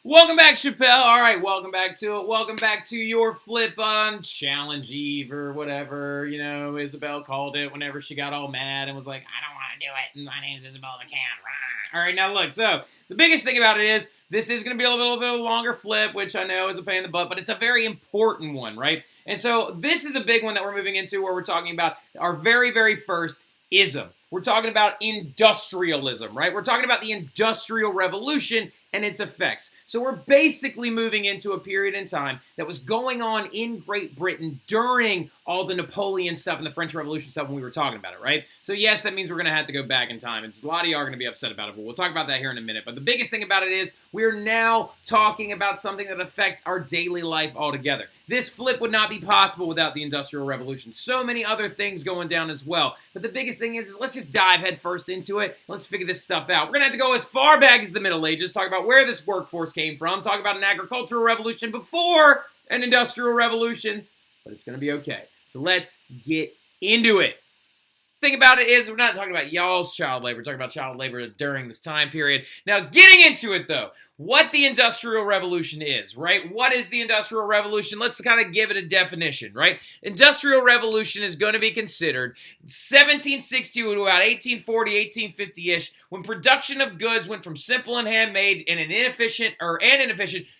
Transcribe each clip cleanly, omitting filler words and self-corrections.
Welcome back, Chappelle. All right, welcome back to it. Welcome back to your flip on Challenge Eve or whatever, Isabel called it whenever she got all mad and was like, I don't want to do it, and my name's Isabel and I can't. All right, now look, so the biggest thing about it is this is going to be a little bit of a longer flip, which I know is a pain in the butt, but it's a very important one, right? And so this is a big one that we're moving into where we're talking about our very, very first ism. We're talking about industrialism, right? We're talking about the Industrial Revolution and its effects. So we're basically moving into a period in time that was going on in Great Britain during all the Napoleon stuff and the French Revolution stuff when we were talking about it, right? So yes, that means we're going to have to go back in time. And a lot of you are going to be upset about it, but we'll talk about that here in a minute. But the biggest thing about it is we're now talking about something that affects our daily life altogether. This flip would not be possible without the Industrial Revolution. So many other things going down as well. But the biggest thing is let's just dive head first into it. Let's figure this stuff out. We're going to have to go as far back as the Middle Ages, talk about where this workforce came from, talk about an agricultural revolution before an industrial revolution, but it's going to be okay. So let's get into it. Thing about it is we're not talking about y'all's child labor. We're talking about child labor during this time period. Now, getting into it, though, what the Industrial Revolution is, right? What is the Industrial Revolution? Let's kind of give it a definition, right? Industrial Revolution is going to be considered 1760 to about 1840, 1850-ish, when production of goods went from simple and handmade and inefficient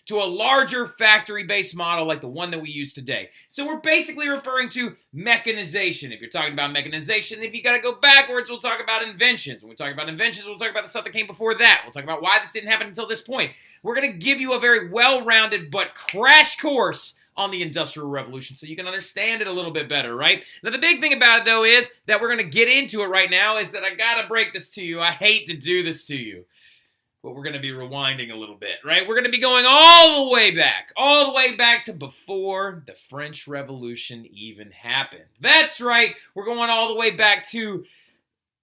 to a larger factory-based model like the one that we use today. So we're basically referring to mechanization. If you're talking about mechanization, if you got to go backwards, we'll talk about inventions. When we talk about inventions, we'll talk about the stuff that came before that. We'll talk about why this didn't happen until this point. We're going to give you a very well-rounded but crash course on the Industrial Revolution so you can understand it a little bit better, right? Now, the big thing about it, though, is that we're going to get into it right now is that I got to break this to you. I hate to do this to you, but we're going to be rewinding a little bit, right? We're going to be going all the way back to before the French Revolution even happened. That's right. We're going all the way back to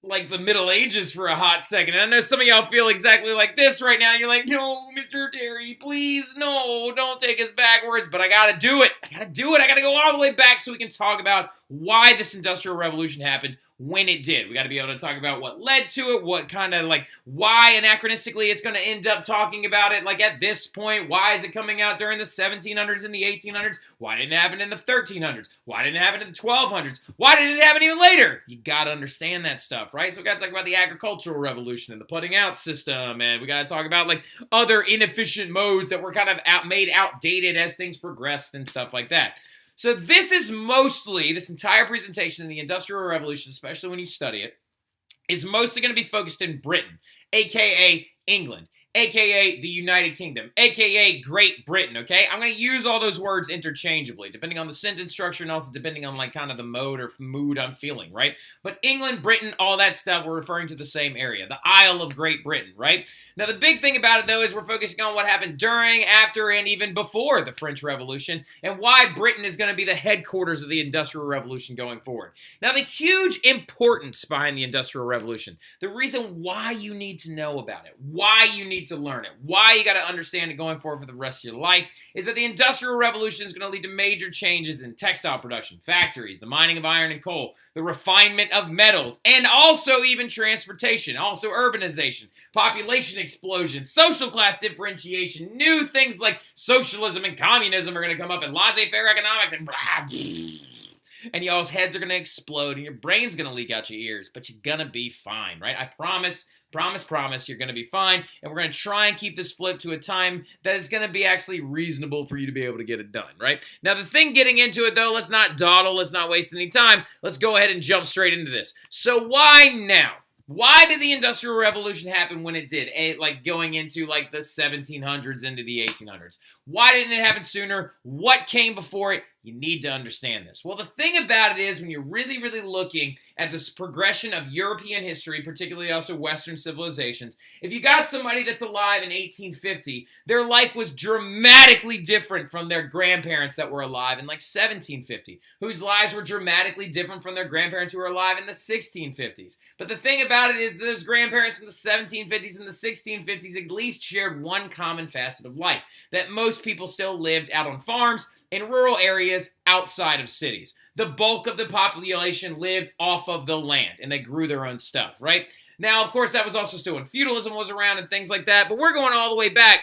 like the Middle Ages for a hot second. And I know some of y'all feel exactly like this right now. You're like, no, Mr. Terry, please, no, don't take us backwards. But I gotta do it. I gotta go all the way back so we can talk about why this Industrial Revolution happened when it did. We got to be able to talk about what led to it, what kind of like why anachronistically it's going to end up talking about it like at this point. Why is it coming out during the 1700s and the 1800s? Why didn't it happen in the 1300s? Why didn't it happen in the 1200s? Why did it happen even later? You got to understand that stuff, right? So we got to talk about the agricultural revolution and the putting out system, and we got to talk about like other inefficient modes that were kind of made outdated as things progressed and stuff like that. So this entire presentation in the Industrial Revolution, especially when you study it, is mostly going to be focused in Britain, aka England, aka the United Kingdom, aka Great Britain, okay? I'm going to use all those words interchangeably, depending on the sentence structure and also depending on like kind of the mode or mood I'm feeling, right? But England, Britain, all that stuff, we're referring to the same area, the Isle of Great Britain, right? Now, the big thing about it, though, is we're focusing on what happened during, after, and even before the French Revolution, and why Britain is going to be the headquarters of the Industrial Revolution going forward. Now, the huge importance behind the Industrial Revolution, the reason why you need to know about it, why you need to learn it, why you got to understand it going forward for the rest of your life, is that the Industrial Revolution is going to lead to major changes in textile production, factories, the mining of iron and coal, the refinement of metals, and also even transportation, also urbanization, population explosion, social class differentiation, new things like socialism and communism are going to come up, and laissez-faire economics, and blah, and y'all's heads are going to explode, and your brain's going to leak out your ears, but you're going to be fine, right? I promise, you're going to be fine, and we're going to try and keep this flip to a time that is going to be actually reasonable for you to be able to get it done, right? Now, the thing getting into it, though, let's not dawdle, let's not waste any time. Let's go ahead and jump straight into this. So why now? Why did the Industrial Revolution happen when it did? Like going into like the 1700s into the 1800s. Why didn't it happen sooner? What came before it? You need to understand this. Well, the thing about it is when you're really, really looking at this progression of European history, particularly also Western civilizations, if you got somebody that's alive in 1850, their life was dramatically different from their grandparents that were alive in like 1750, whose lives were dramatically different from their grandparents who were alive in the 1650s. But the thing about it is those grandparents in the 1750s and the 1650s at least shared one common facet of life, that most people still lived out on farms in rural areas outside of cities. The bulk of the population lived off of the land, and they grew their own stuff, right? Now, of course, that was also still when feudalism was around and things like that, but we're going all the way back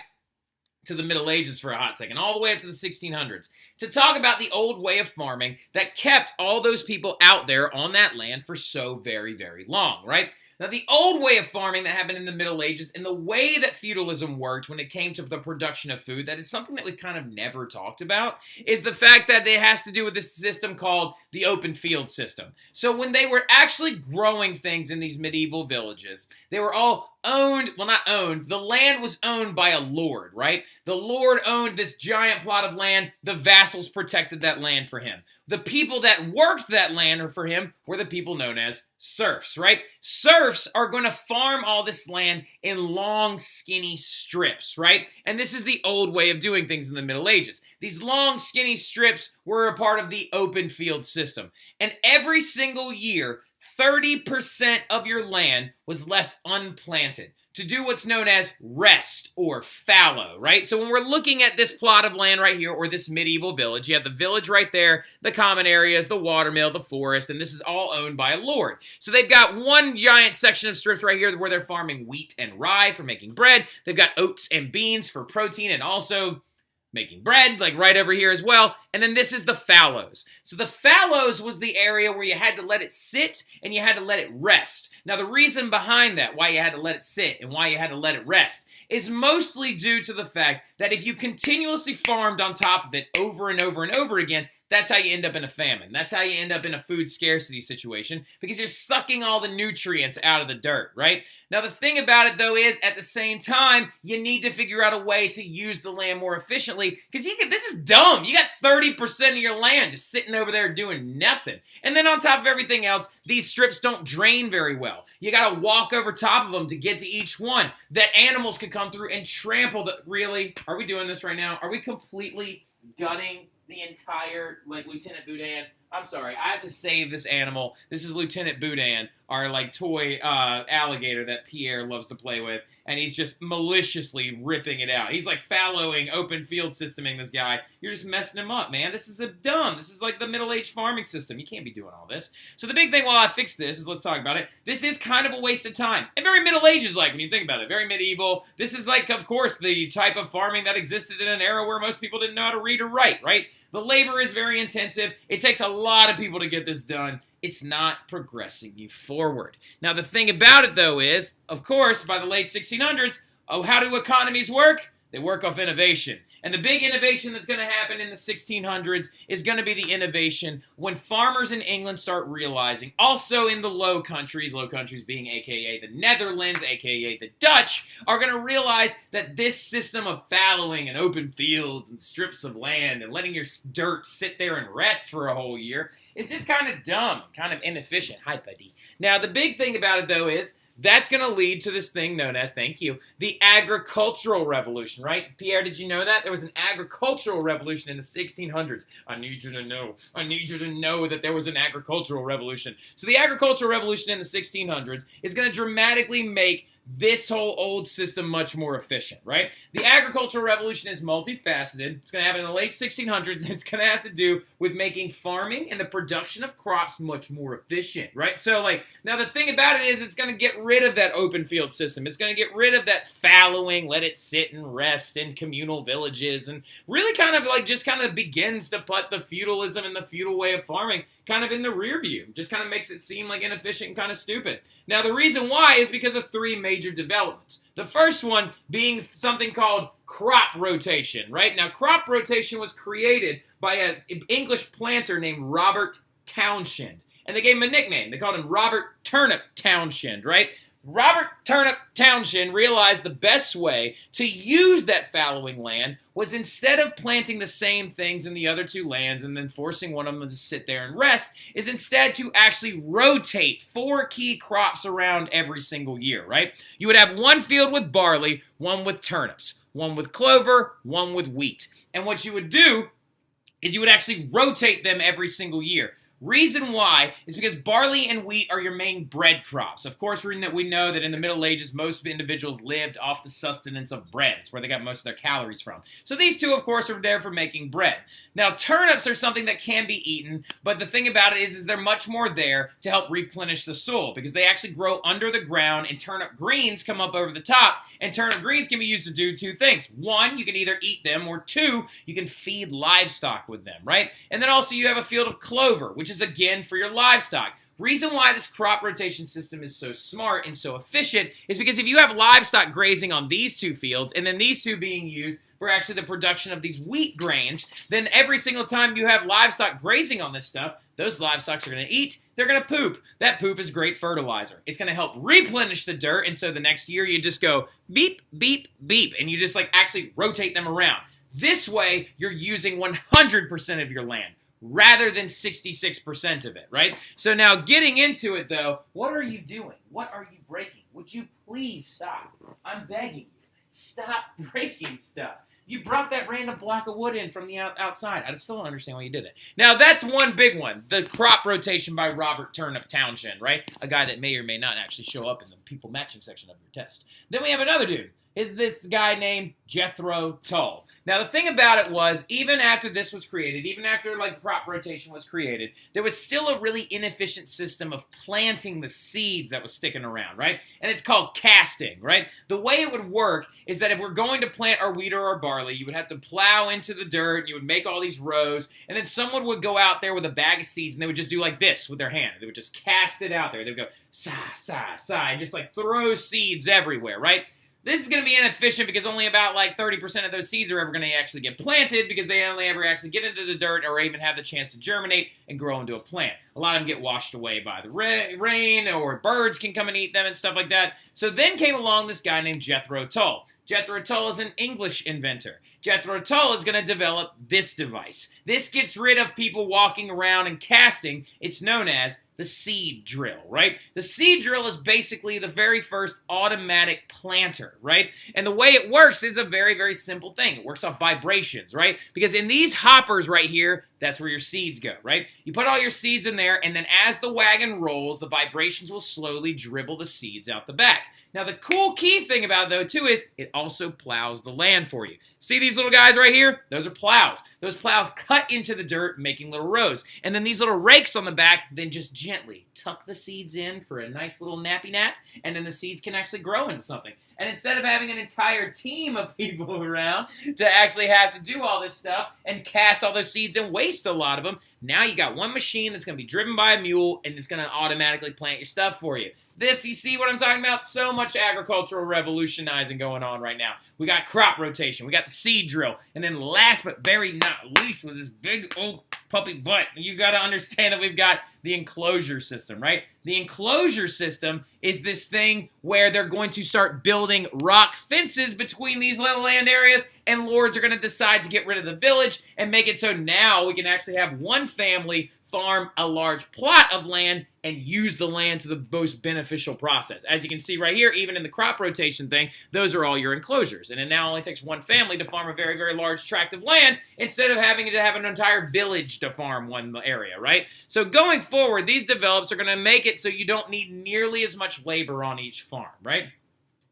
to the Middle Ages for a hot second, all the way up to the 1600s, to talk about the old way of farming that kept all those people out there on that land for so very, very long, right? Now, the old way of farming that happened in the Middle Ages and the way that feudalism worked when it came to the production of food, that is something that we've kind of never talked about, is the fact that it has to do with this system called the open field system. So when they were actually growing things in these medieval villages, they were all owned, well, not owned, the land was owned by a lord, right? The lord owned this giant plot of land. The vassals protected that land for him. The people that worked that land for him were the people known as serfs, right? Serfs are going to farm all this land in long, skinny strips, right? And this is the old way of doing things in the Middle Ages. These long, skinny strips were a part of the open field system. And every single year, 30% of your land was left unplanted to do what's known as rest or fallow, right? So when we're looking at this plot of land right here, or this medieval village, you have the village right there, the common areas, the watermill, the forest, and this is all owned by a lord. So they've got one giant section of strips right here where they're farming wheat and rye for making bread. They've got oats and beans for protein and also making bread, like right over here as well. And then this is the fallows. So the fallows was the area where you had to let it sit and you had to let it rest. Now the reason behind that, why you had to let it sit and why you had to let it rest, is mostly due to the fact that if you continuously farmed on top of it over and over and over again, that's how you end up in a famine. That's how you end up in a food scarcity situation, because you're sucking all the nutrients out of the dirt, right? Now, the thing about it, though, is at the same time, you need to figure out a way to use the land more efficiently, because this is dumb. You got 30% of your land just sitting over there doing nothing. And then on top of everything else, these strips don't drain very well. You got to walk over top of them to get to each one. That animals could come through and trample the... Really? Are we doing this right now? Are we completely gutting the entire, like, Lieutenant Boudin? I'm sorry, I have to save this animal. This is Lieutenant Boudin, our, like, toy alligator that Pierre loves to play with, and he's just maliciously ripping it out. He's, like, fallowing, open field systeming this guy. You're just messing him up, man. This is dumb. This is, like, the middle-aged farming system. You can't be doing all this. So the big thing while I fix this is, let's talk about it, this is kind of a waste of time. And very Middle Ages-like, when you think about it. Very medieval. This is, like, of course, the type of farming that existed in an era where most people didn't know how to read or write, right? The labor is very intensive. It takes a lot of people to get this done. It's not progressing you forward. Now, the thing about it, though, is, of course, by the late 1600s, how do economies work? They work off innovation. And the big innovation that's going to happen in the 1600s is going to be the innovation when farmers in England start realizing, also in the Low Countries being aka the Netherlands, aka the Dutch, are going to realize that this system of fallowing and open fields and strips of land and letting your dirt sit there and rest for a whole year is just kind of dumb, kind of inefficient. Hi, buddy. Now, the big thing about it, though, is that's going to lead to this thing known as, thank you, the agricultural revolution, right? Pierre, did you know that? There was an agricultural revolution in the 1600s. I need you to know. I need you to know that there was an agricultural revolution. So the agricultural revolution in the 1600s is going to dramatically make this whole old system much more efficient, right? The agricultural revolution is multifaceted. It's going to happen in the late 1600s. It's going to have to do with making farming and the production of crops much more efficient, right? So, like, now the thing about it is it's going to get rid of that open field system. It's going to get rid of that fallowing, let it sit and rest in communal villages, and really kind of like just kind of begins to put the feudalism and the feudal way of farming kind of in the rear view. Just kind of makes it seem like inefficient and kind of stupid. Now, the reason why is because of three major developments. The first one being something called crop rotation, right? Now, crop rotation was created by an English planter named Robert Townshend. And they gave him a nickname. They called him Robert Turnip Townshend, right? Robert Turnip Townshend realized the best way to use that fallowing land was, instead of planting the same things in the other two lands and then forcing one of them to sit there and rest, is instead to actually rotate 4 key crops around every single year, right? You would have one field with barley, one with turnips, one with clover, one with wheat. And what you would do is you would actually rotate them every single year. Reason why is because barley and wheat are your main bread crops. Of course, we know that in the Middle Ages, most individuals lived off the sustenance of bread. It's where they got most of their calories from. So these two, of course, are there for making bread. Now, turnips are something that can be eaten, but the thing about it is they're much more there to help replenish the soil because they actually grow under the ground, and turnip greens come up over the top, and turnip greens can be used to do two things. One, you can either eat them, or two, you can feed livestock with them, right? And then also you have a field of clover, which is again for your livestock. Reason why this crop rotation system is so smart and so efficient is because if you have livestock grazing on these two fields and then these two being used for actually the production of these wheat grains, then every single time you have livestock grazing on this stuff, those livestock are going to eat, they're going to poop. That poop is great fertilizer. It's going to help replenish the dirt, and so the next year you just go beep, beep, beep, and you just like actually rotate them around. This way, you're using 100% of your land, rather than 66% of it, right? So now getting into it, though, what are you doing? What are you breaking? Would you please stop? I'm begging you. Stop breaking stuff. You brought that random block of wood in from the outside. I still don't understand why you did it. Now, that's one big one. The crop rotation by Robert Turnip Townshend, right? A guy that may or may not actually show up in the people matching section of your test. Then we have another dude. Is this guy named Jethro Tull. Now, the thing about it was, even after this was created, even after like crop rotation was created, there was still a really inefficient system of planting the seeds that was sticking around, right? And it's called casting, right? The way it would work is that if we're going to plant our wheat or our barley, you would have to plow into the dirt, and you would make all these rows, and then someone would go out there with a bag of seeds, and they would just do like this with their hand. They would just cast it out there. They would go, sigh, sigh, sigh, and just like throw seeds everywhere, right? This is going to be inefficient because only about like 30% of those seeds are ever going to actually get planted because they only ever actually get into the dirt or even have the chance to germinate and grow into a plant. A lot of them get washed away by the rain, or birds can come and eat them and stuff like that. So then came along this guy named Jethro Tull. Jethro Tull is an English inventor. Jethro Tull is going to develop this device. This gets rid of people walking around and casting. It's known as the seed drill, right? The seed drill is basically the very first automatic planter, right? And the way it works is a very, very simple thing. It works off vibrations, right? Because in these hoppers right here, that's where your seeds go, right? You put all your seeds in there, and then as the wagon rolls, the vibrations will slowly dribble the seeds out the back. Now, the cool key thing about it, though, too, is it also plows the land for you. See these little guys right here? Those are plows. Those plows cut into the dirt, making little rows. And then these little rakes on the back then just gently tuck the seeds in for a nice little nappy nap, and then the seeds can actually grow into something. And instead of having an entire team of people around to actually have to do all this stuff and cast all those seeds and waste a lot of them, now you got one machine that's going to be driven by a mule, and it's going to automatically plant your stuff for you. This, you see what I'm talking about? So much agricultural revolutionizing going on right now. We got crop rotation, we got the seed drill, and then last but very not least with this big old puppy butt, you got to understand that we've got the enclosure system, right? The enclosure system is this thing where they're going to start building rock fences between these little land areas, and lords are going to decide to get rid of the village and make it so now we can actually have one family farm a large plot of land and use the land to the most beneficial process. As you can see right here, even in the crop rotation thing, those are all your enclosures. And it now only takes one family to farm a very, very large tract of land instead of having to have an entire village to farm one area, right? So going forward, these develops are going to make it so you don't need nearly as much labor on each farm, right?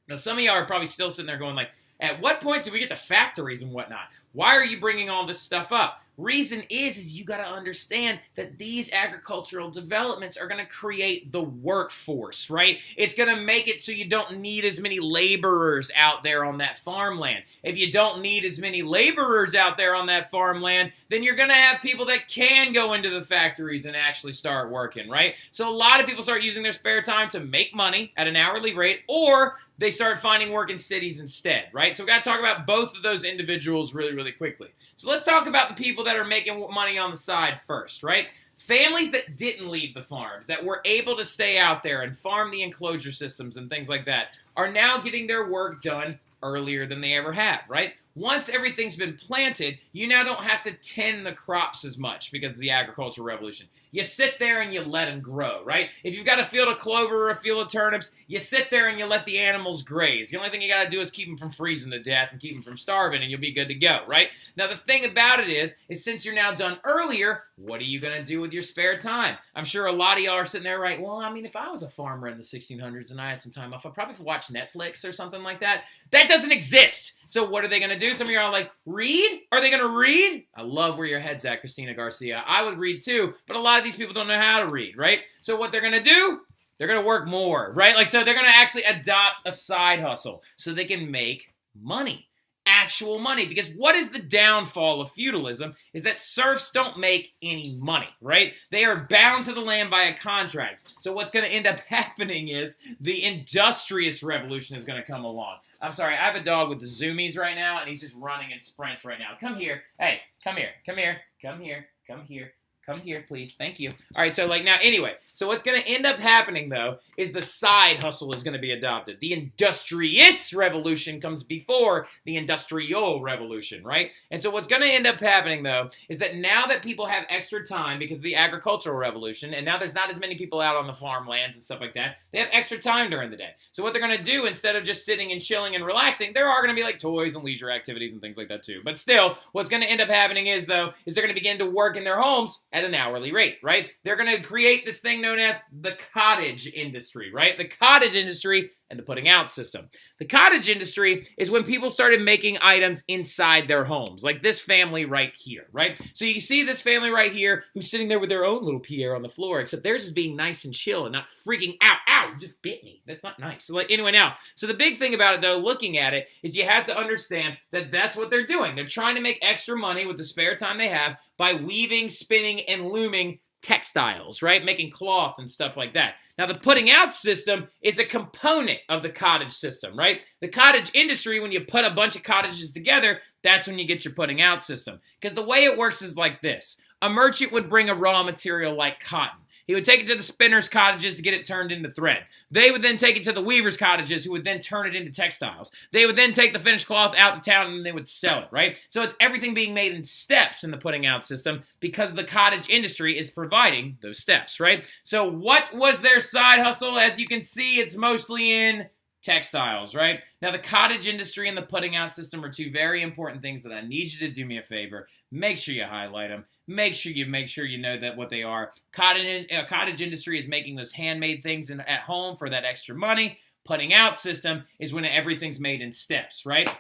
Now, some of y'all are probably still sitting there going like, at what point do we get to factories and whatnot? Why are you bringing all this stuff up? Reason is you got to understand that these agricultural developments are going to create the workforce, right? It's going to make it so you don't need as many laborers out there on that farmland. If you don't need as many laborers out there on that farmland, then you're going to have people that can go into the factories and actually start working, right? So a lot of people start using their spare time to make money at an hourly rate, or they start finding work in cities instead, right? So we got to talk about both of those individuals really, really quickly. So let's talk about the people that are making money on the side first, right? Families that didn't leave the farms, that were able to stay out there and farm the enclosure systems and things like that, are now getting their work done earlier than they ever have, right? Once everything's been planted, you now don't have to tend the crops as much because of the agricultural revolution. You sit there and you let them grow, right? If you've got a field of clover or a field of turnips, you sit there and you let the animals graze. The only thing you got to do is keep them from freezing to death and keep them from starving, and you'll be good to go, right? Now, the thing about it is since you're now done earlier, what are you going to do with your spare time? I'm sure a lot of y'all are sitting there, right? Well, I mean, if I was a farmer in the 1600s and I had some time off, I'd probably watch Netflix or something like that. That doesn't exist. So what are they going to do? Some of you are like, read? Are they going to read? I love where your head's at, Christina Garcia. I would read too, but a lot of these people don't know how to read, right? So what they're going to do, they're going to work more, right? Like, so they're going to actually adopt a side hustle so they can make money. Actual money. Because what is the downfall of feudalism is that serfs don't make any money, right? They are bound to the land by a contract. So what's going to end up happening is the industrious revolution is going to come along. I'm sorry, I have a dog with the zoomies right now, and he's just running in sprints right now. Come here. Hey, come here. Come here. Come here. Come here. Come here, please. Thank you. All right, so like now, anyway, so what's going to end up happening, though, is the side hustle is going to be adopted. The industrious revolution comes before the industrial revolution, right? And so what's going to end up happening, though, is that now that people have extra time because of the agricultural revolution, and now there's not as many people out on the farmlands and stuff like that, they have extra time during the day. So what they're going to do, instead of just sitting and chilling and relaxing, there are going to be like toys and leisure activities and things like that too. But still, what's going to end up happening is, though, is they're going to begin to work in their homes at an hourly rate, right? They're going to create this thing known as the cottage industry, right? The cottage industry and the putting out system. The cottage industry is when people started making items inside their homes, like this family right here, right? So you see this family right here who's sitting there with their own little Pierre on the floor, except theirs is being nice and chill and not freaking out. Ow, you just bit me. That's not nice. So like, anyway, now, so the big thing about it, though, looking at it, is you have to understand that that's what they're doing. They're trying to make extra money with the spare time they have by weaving, spinning, and looming textiles, right? Making cloth and stuff like that. Now, the putting out system is a component of the cottage system, right? The cottage industry, when you put a bunch of cottages together, that's when you get your putting out system. Because the way it works is like this. A merchant would bring a raw material like cotton. He would take it to the spinners' cottages to get it turned into thread. They would then take it to the weavers' cottages, who would then turn it into textiles. They would then take the finished cloth out to town and they would sell it, right? So it's everything being made in steps in the putting out system because the cottage industry is providing those steps, right? So what was their side hustle? As you can see, it's mostly in textiles, right? Now, the cottage industry and the putting out system are two very important things that I need you to do me a favor. Make sure you highlight them. Make sure you know that what they are. Cottage industry is making those handmade things at home for that extra money. Putting out system is when everything's made in steps, right?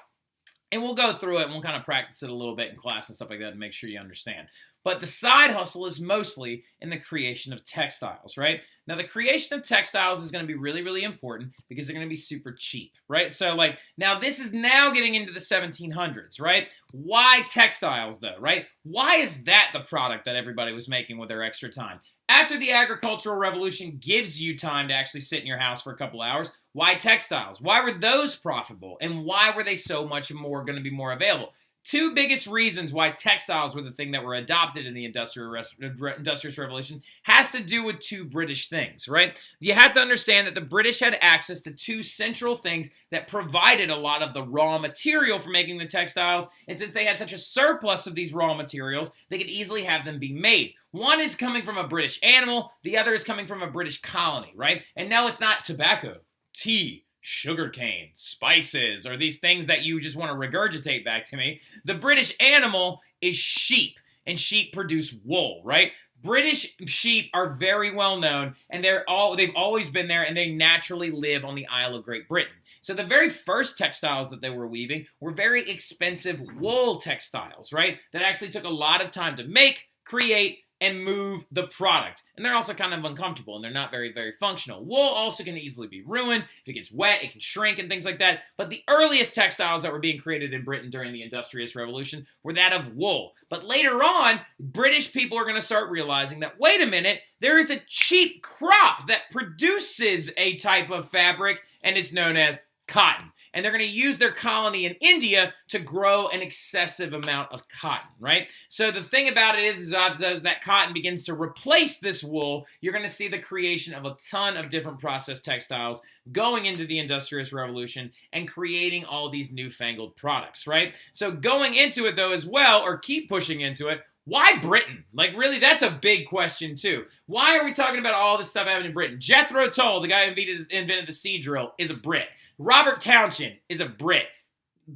And we'll go through it and we'll kind of practice it a little bit in class and stuff like that to make sure you understand. But the side hustle is mostly in the creation of textiles, right? Now, the creation of textiles is going to be really, really important because they're going to be super cheap, right? So, like, now this is now getting into the 1700s, right? Why textiles, though, right? Why is that the product that everybody was making with their extra time? After the agricultural revolution gives you time to actually sit in your house for a couple hours, why textiles? Why were those profitable? And why were they so much more going to be more available? Two biggest reasons why textiles were the thing that were adopted in the Industrious Revolution has to do with two British things, right? You have to understand that the British had access to two central things that provided a lot of the raw material for making the textiles, and since they had such a surplus of these raw materials, they could easily have them be made. One is coming from a British animal, the other is coming from a British colony, right? And no, it's not tobacco, tea, sugarcane, spices, or these things that you just want to regurgitate back to me. The British animal is sheep, and sheep produce wool, right? British sheep are very well known, and they've always been there, and they naturally live on the Isle of Great Britain. So the very first textiles that they were weaving were very expensive wool textiles, right? That actually took a lot of time to make, create, and move the product. And they're also kind of uncomfortable, and they're not very, very functional. Wool also can easily be ruined. If it gets wet, it can shrink and things like that. But the earliest textiles that were being created in Britain during the Industrious Revolution were that of wool. But later on, British people are going to start realizing that, wait a minute, there is a cheap crop that produces a type of fabric, and it's known as cotton. and they're going to use their colony in India to grow an excessive amount of cotton, right? So the thing about it is as that cotton begins to replace this wool, you're going to see the creation of a ton of different processed textiles going into the Industrial Revolution and creating all these newfangled products, right? So going into it, though, as well, or keep pushing into it, why Britain? Like, really, that's a big question, too. Why are we talking about all this stuff happening in Britain? Jethro Tull, the guy who invented the sea drill, is a Brit. Robert Townshend is a Brit.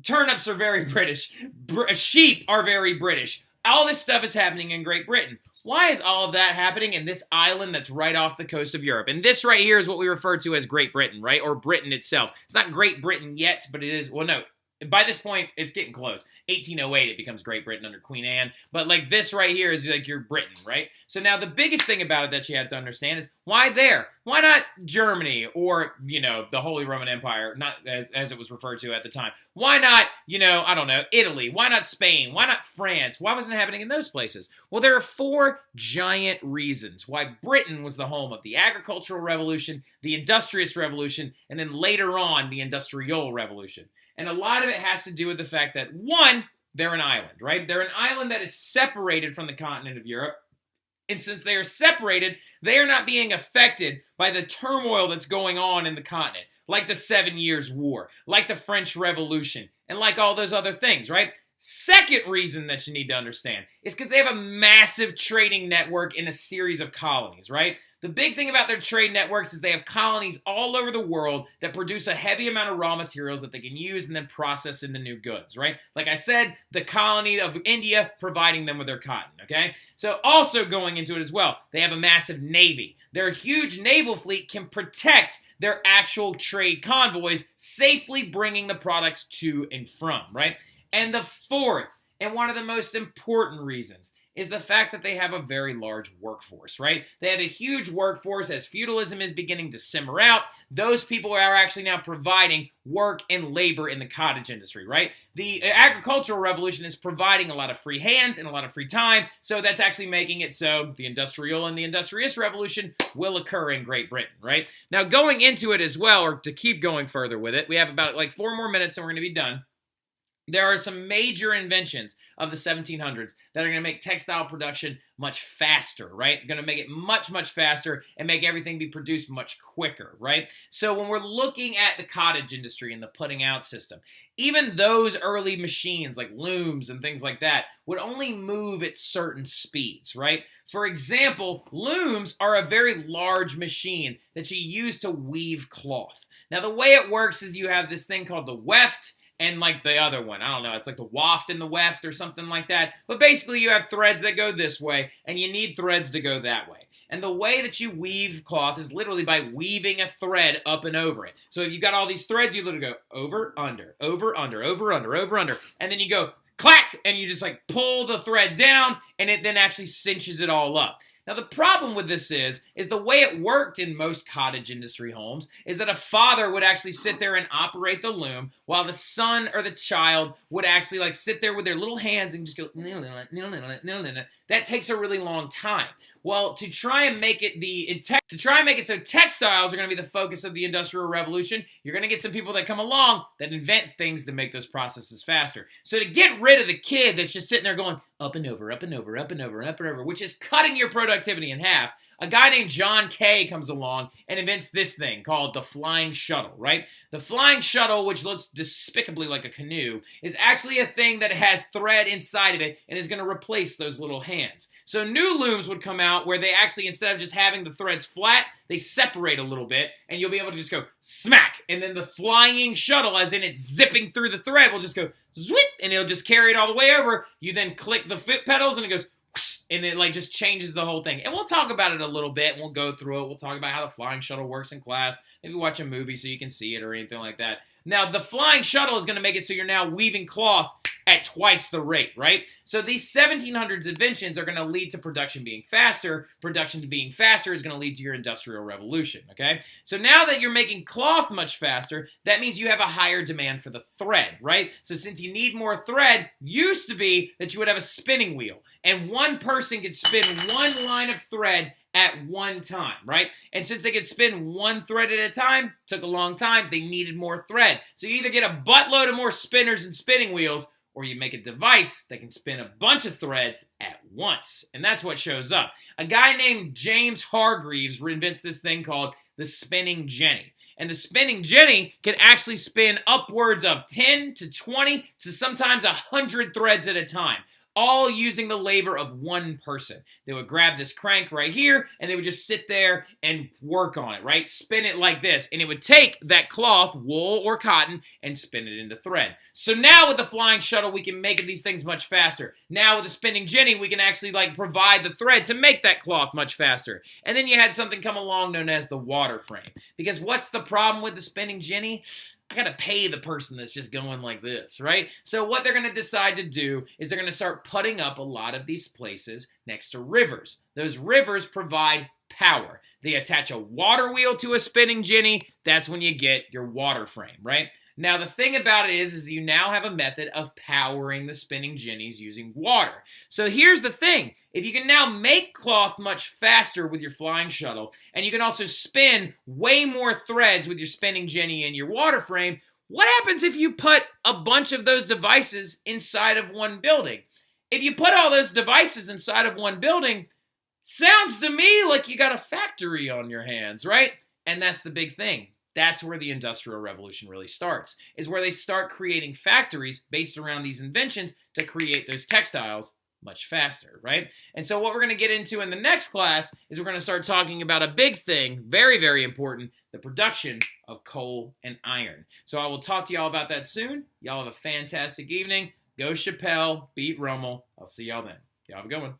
Turnips are very British. Sheep are very British. All this stuff is happening in Great Britain. Why is all of that happening in this island that's right off the coast of Europe? And this right here is what we refer to as Great Britain, right? Or Britain itself. It's not Great Britain yet, but it is, well, no. By this point, it's getting close. 1808, it becomes Great Britain under Queen Anne. But like this right here is like your Britain, right? So now the biggest thing about it that you have to understand is why there? Why not Germany or, you know, the Holy Roman Empire, not as it was referred to at the time? Why not, you know, I don't know, Italy? Why not Spain? Why not France? Why wasn't it happening in those places? Well, there are 4 giant reasons why Britain was the home of the Agricultural Revolution, the Industrious Revolution, and then later on, the Industrial Revolution. And a lot of it has to do with the fact that, one, they're an island, right? They're an island that is separated from the continent of Europe. And since they are separated, they are not being affected by the turmoil that's going on in the continent, like the 7 Years' War, like the French Revolution, and like all those other things, right? Second reason that you need to understand is because they have a massive trading network in a series of colonies, right? The big thing about their trade networks is they have colonies all over the world that produce a heavy amount of raw materials that they can use and then process into new goods, right? Like I said, the colony of India providing them with their cotton, okay? So also going into it as well, they have a massive navy. Their huge naval fleet can protect their actual trade convoys, safely bringing the products to and from, right? And the fourth, and one of the most important reasons, is the fact that they have a very large workforce, right? They have a huge workforce. As feudalism is beginning to simmer out, those people are actually now providing work and labor in the cottage industry, right? The agricultural revolution is providing a lot of free hands and a lot of free time, so that's actually making it so the industrial and the industrious revolution will occur in Great Britain, right? Now, going into it as well, or to keep going further with it, we have about like 4 more minutes and we're going to be done. There are some major inventions of the 1700s that are going to make textile production much faster, right? Going to make it much, much faster and make everything be produced much quicker, right? So when we're looking at the cottage industry and the putting out system, even those early machines like looms and things like that would only move at certain speeds, right? For example, looms are a very large machine that you use to weave cloth. Now, the way it works is you have this thing called the weft, and like the other one, I don't know, it's like the waft and the weft or something like that. But basically you have threads that go this way, and you need threads to go that way. And the way that you weave cloth is literally by weaving a thread up and over it. So if you've got all these threads, you literally go over, under, over, under, over, under, over, under. And then you go clack, and you just like pull the thread down, and it then actually cinches it all up. Now, the problem with this is the way it worked in most cottage industry homes is that a father would actually sit there and operate the loom while the son or the child would actually like sit there with their little hands and just go, that takes a really long time. Well, to try and make it so textiles are going to be the focus of the Industrial Revolution, you're going to get some people that come along that invent things to make those processes faster. So to get rid of the kid that's just sitting there going up and over, up and over, up and over, up and over, which is cutting your productivity in half, a guy named John Kay comes along and invents this thing called the flying shuttle, right? The flying shuttle, which looks despicably like a canoe, is actually a thing that has thread inside of it and is going to replace those little hands. So new looms would come out where they actually, instead of just having the threads flat, they separate a little bit, and you'll be able to just go smack, and then the flying shuttle, as in it's zipping through the thread, will just go zwip, and it'll just carry it all the way over. You then click the foot pedals, and it goes whoosh, and it like just changes the whole thing. And we'll talk about it a little bit, and we'll go through it. We'll talk about how the flying shuttle works in class. Maybe watch a movie so you can see it or anything like that. Now, the flying shuttle is going to make it so you're now weaving cloth at twice the rate, right? So these 1700s inventions are going to lead to production being faster. Production being faster is going to lead to your Industrial Revolution, okay? So now that you're making cloth much faster, that means you have a higher demand for the thread, right? So since you need more thread, used to be that you would have a spinning wheel, and one person could spin one line of thread at one time, right? And since they could spin one thread at a time, took a long time, they needed more thread. So you either get a buttload of more spinners and spinning wheels, or you make a device that can spin a bunch of threads at once. And that's what shows up. A guy named James Hargreaves invents this thing called the spinning jenny. And the spinning jenny can actually spin upwards of 10 to 20 to sometimes 100 threads at a time, all using the labor of one person. They would grab this crank right here, and they would just sit there and work on it, right? Spin it like this, and it would take that cloth, wool or cotton, and spin it into thread. So now with the flying shuttle, we can make these things much faster. Now with the spinning jenny, we can actually provide the thread to make that cloth much faster. And then you had something come along known as the water frame. Because what's the problem with the spinning jenny? I gotta pay the person that's just going like this, right? So what they're gonna decide to do is they're gonna start putting up a lot of these places next to rivers. Those rivers provide power. They attach a water wheel to a spinning jenny. That's when you get your water frame, right? Now, the thing about it is you now have a method of powering the spinning jennies using water. So here's the thing. If you can now make cloth much faster with your flying shuttle, and you can also spin way more threads with your spinning jenny and your water frame, what happens if you put a bunch of those devices inside of one building? If you put all those devices inside of one building, sounds to me like you got a factory on your hands, right? And that's the big thing. That's where the Industrial Revolution really starts, is where they start creating factories based around these inventions to create those textiles much faster, right? And so what we're going to get into in the next class is we're going to start talking about a big thing, very, very important, the production of coal and iron. So I will talk to y'all about that soon. Y'all have a fantastic evening. Go Chappelle, beat Rommel. I'll see y'all then. Y'all have a good one.